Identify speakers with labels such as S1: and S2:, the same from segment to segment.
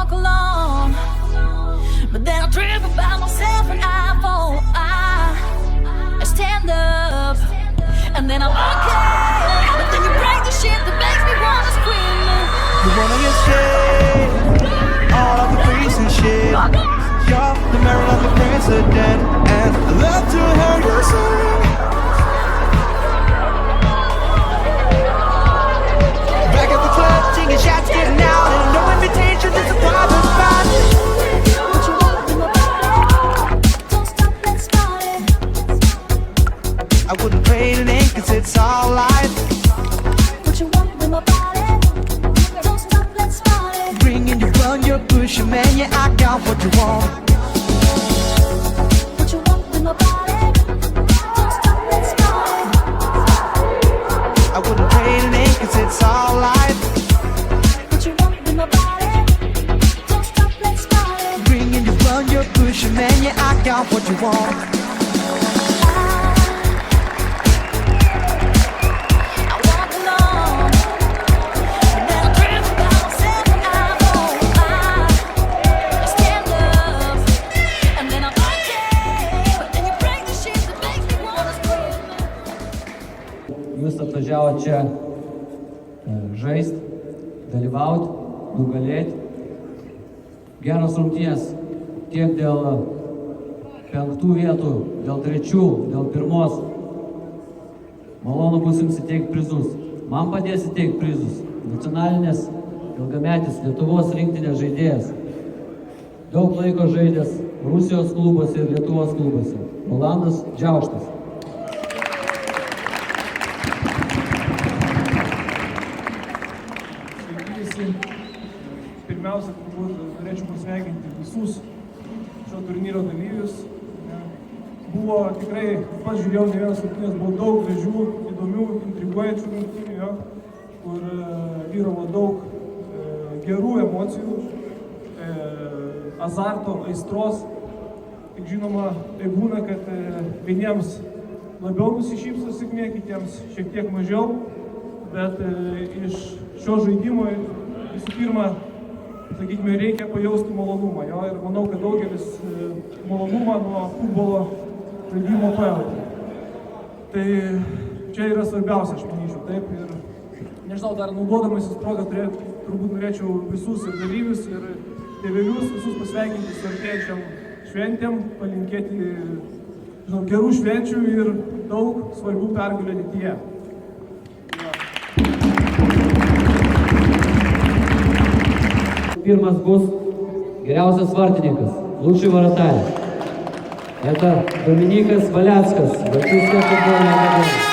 S1: walk along, but then I trip about myself and I fall. I stand up, and then I'm okay. But then you break the shit that makes me wanna scream.
S2: You wanna get scared, all of the crazy shit. You're the mirror of the president, and I love to hear you sing. Back at the club, singing shots, getting out, and no invitation, it's a private spot.
S1: What you want with my body? Don't stop, let's start it.
S2: I wouldn't trade it in, cause it's all life.
S1: What you want with my body? Don't stop, let's start it.
S2: Bringing you run, you push, man, yeah, I got what you want.
S1: What you want with my body? Don't stop, let's start it.
S2: I wouldn't trade it in, cause it's all life.
S1: What you want with my body? Don't stop, let's start it.
S2: Bringing you run, you push, man, yeah, I got what you want.
S1: I walk along, but then I trip about myself and I fall. I stand up, and then I'm okay. But then you break the shit that makes me wanna scream.
S3: Jūs atvažiavote čia žaisti, dalyvauti, nugalėti. Geros rungtynės tiek dėl 5 vietų, dėl 3, dėl 1. Malonu bus jums įteikti prizus. Man padės įteikti prizus nacionalinės ilgametis Lietuvos rinktinės žaidėjas. Daug laiko žaidęs Rusijos klubuose ir Lietuvos klubuose. Rolandas Džiauštas.
S4: Pirmiausia, turbūt norėčiau pasveikinti visus šio turnyro dalyvius. Buvo tikrai, pats žiūrėjau, ne vienas rungtynės, buvo daug gražių, įdomių, intriguojančių rungtynių, jo, kur vyravo daug gerų emocijų, azarto, aistros. Tik žinoma, tai būna, kad vieniems labiau nusišypso sėkmė, kitiems šiek tiek mažiau, bet iš šio žaidimo visų pirma, sakykime, reikia pajausti malonumą, jo, ir manau, kad daugelis malonumą nuo futbolo žaidimo pajauti. Tai čia yra svarbiausia, aš manyčiau, taip, ir nežinau, dar naudodamasis progą turbūt norėčiau visus ir dalyvius, ir tėvelius, visus pasveikinti su artėjančiam šventėm, palinkėti, žinau, gerų švenčių ir daug svarbių pergalių ateityje.
S3: Pirmas bus geriausias vartininkas, лучший вратарь. Это Доминиkas Валяцкас, Балтийская футбольная академия.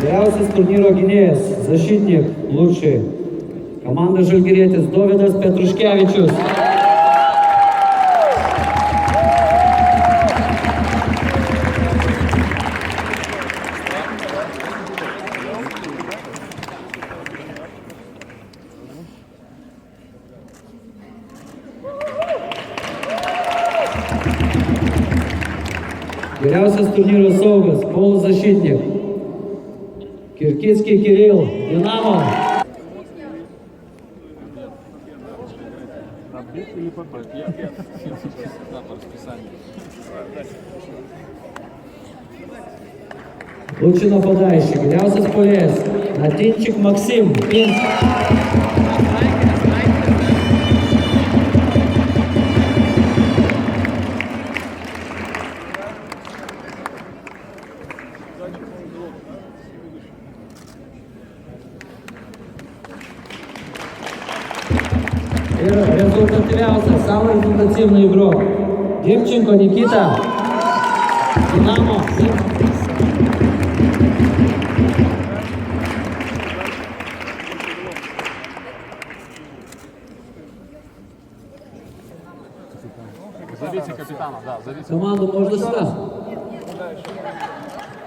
S3: Geriausias turnyro gynėjas, защитник, лучший. Komanda Žalgirietis Dovydas Petruškevičius. Geriausias turnyro saugas, полузащитник. Киркицкий Кирилл, Динамо. Лучший нападающий, грязный полез, Натинчик Максим, Пинск. И результативный, самый результативный игрок. Демченко Никита, Динамо.
S5: Зовите капитана, да, зовите.
S3: Команду можно сюда.
S4: leidžia.